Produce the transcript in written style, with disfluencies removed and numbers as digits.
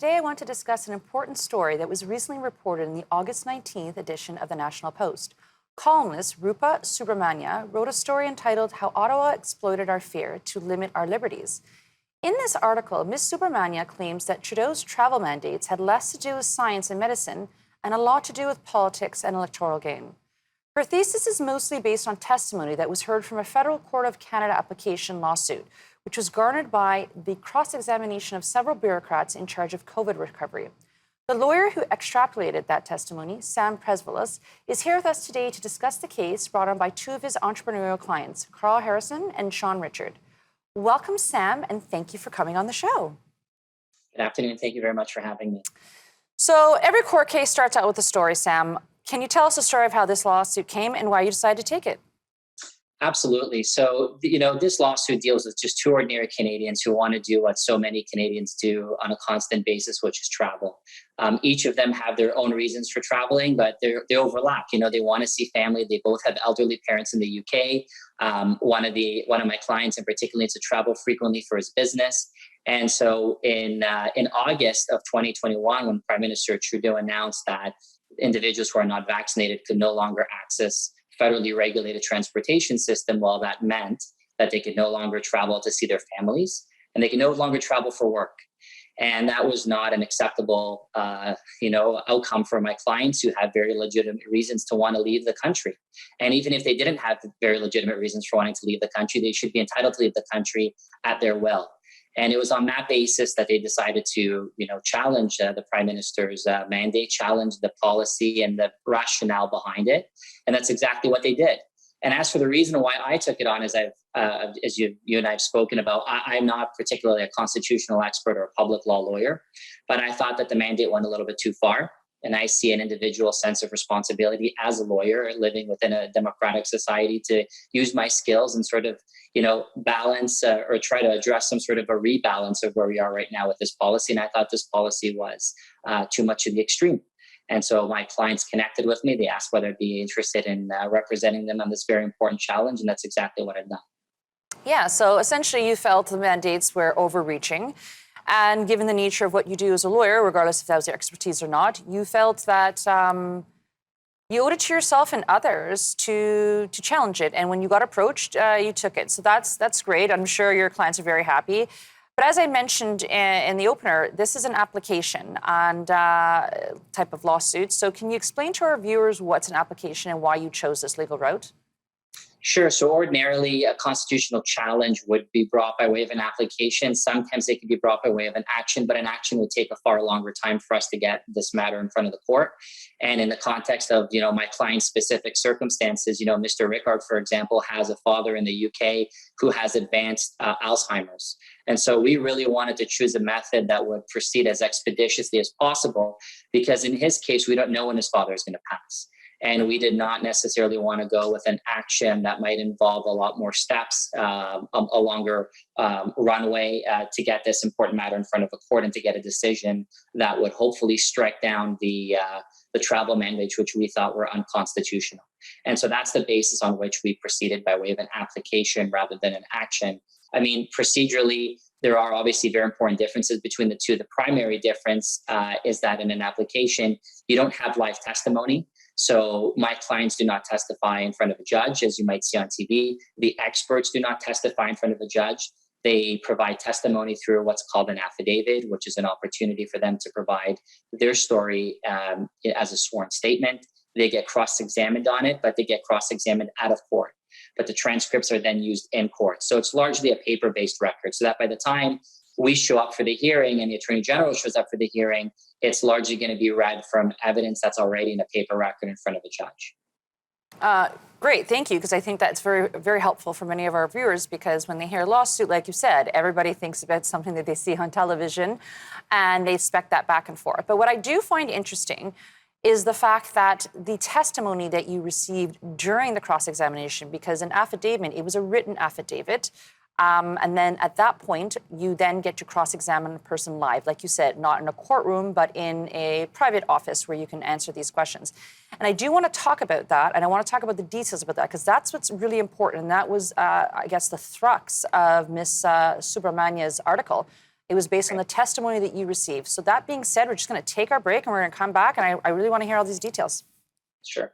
today I want to discuss an important story that was recently reported in the August 19th edition of the National Post. Columnist Rupa Subramanya wrote a story entitled How Ottawa Exploited Our Fear to Limit Our Liberties. In this article, Ms. Subramanya claims that Trudeau's travel mandates had less to do with science and medicine and a lot to do with politics and electoral gain. Her thesis is mostly based on testimony that was heard from a Federal Court of Canada application lawsuit, which was garnered by the cross-examination of several bureaucrats in charge of COVID recovery. The lawyer who extrapolated that testimony, Sam Presvelos, is here with us today to discuss the case brought on by two of his entrepreneurial clients, Carl Harrison and Sean Richard. Welcome, Sam, and thank you for coming on the show. Good afternoon. Thank you very much for having me. So every court case starts out with a story, Sam. Can you tell us the story of how this lawsuit came and why you decided to take it? Absolutely. So, this lawsuit deals with just two ordinary Canadians who want to do what so many Canadians do on a constant basis, which is travel. Each of them have their own reasons for traveling, but they overlap. They want to see family. They both have elderly parents in the UK. One of my clients in particular needs to travel frequently for his business. And so in August of 2021, when Prime Minister Trudeau announced that individuals who are not vaccinated could no longer access federally regulated transportation system, well, that meant that they could no longer travel to see their families and they could no longer travel for work. And that was not an acceptable, outcome for my clients who had very legitimate reasons to want to leave the country. And even if they didn't have very legitimate reasons for wanting to leave the country, they should be entitled to leave the country at their will. And it was on that basis that they decided to, challenge the Prime Minister's mandate, challenge the policy and the rationale behind it. And that's exactly what they did. And as for the reason why I took it on, as you and I have spoken about, I'm not particularly a constitutional expert or a public law lawyer, but I thought that the mandate went a little bit too far. And I see an individual sense of responsibility as a lawyer living within a democratic society to use my skills and sort of, balance or try to address some sort of a rebalance of where we are right now with this policy. And I thought this policy was too much in the extreme. And so my clients connected with me. They asked whether I'd be interested in representing them on this very important challenge. And that's exactly what I've done. Yeah, so essentially you felt the mandates were overreaching. And given the nature of what you do as a lawyer, regardless if that was your expertise or not, you felt that you owed it to yourself and others to challenge it. And when you got approached, you took it. So that's great. I'm sure your clients are very happy. But as I mentioned in the opener, this is an application and type of lawsuit. So can you explain to our viewers what's an application and why you chose this legal route? Sure. So ordinarily, a constitutional challenge would be brought by way of an application. Sometimes they could be brought by way of an action, but an action would take a far longer time for us to get this matter in front of the court. And in the context of, my client's specific circumstances, Mr. Rickard, for example, has a father in the UK who has advanced Alzheimer's. And so we really wanted to choose a method that would proceed as expeditiously as possible, because in his case, we don't know when his father is going to pass. And we did not necessarily want to go with an action that might involve a lot more steps, a longer runway to get this important matter in front of a court and to get a decision that would hopefully strike down the travel mandates, which we thought were unconstitutional. And so that's the basis on which we proceeded by way of an application rather than an action. I mean, procedurally, there are obviously very important differences between the two. The primary difference is that in an application, you don't have live testimony. So my clients do not testify in front of a judge, as you might see on TV. The experts do not testify in front of a judge. They provide testimony through what's called an affidavit, which is an opportunity for them to provide their story as a sworn statement. They get cross-examined on it, but they get cross-examined out of court. But the transcripts are then used in court. So it's largely a paper-based record, so that by the time we show up for the hearing and the Attorney General shows up for the hearing, it's largely going to be read from evidence that's already in a paper record in front of a judge. Great, thank you, because I think that's very, very helpful for many of our viewers, because when they hear lawsuit, like you said, everybody thinks about something that they see on television and they expect that back and forth. But what I do find interesting is the fact that the testimony that you received during the cross-examination, because an affidavit, it was a written affidavit, and then at that point, you then get to cross-examine a person live, like you said, not in a courtroom, but in a private office where you can answer these questions. And I do want to talk about that, and I want to talk about the details about that, because that's what's really important. And that was, I guess, the crux of Ms. Subramanya's article. It was based on the testimony that you received. So that being said, we're just going to take our break and we're going to come back. And I really want to hear all these details. Sure.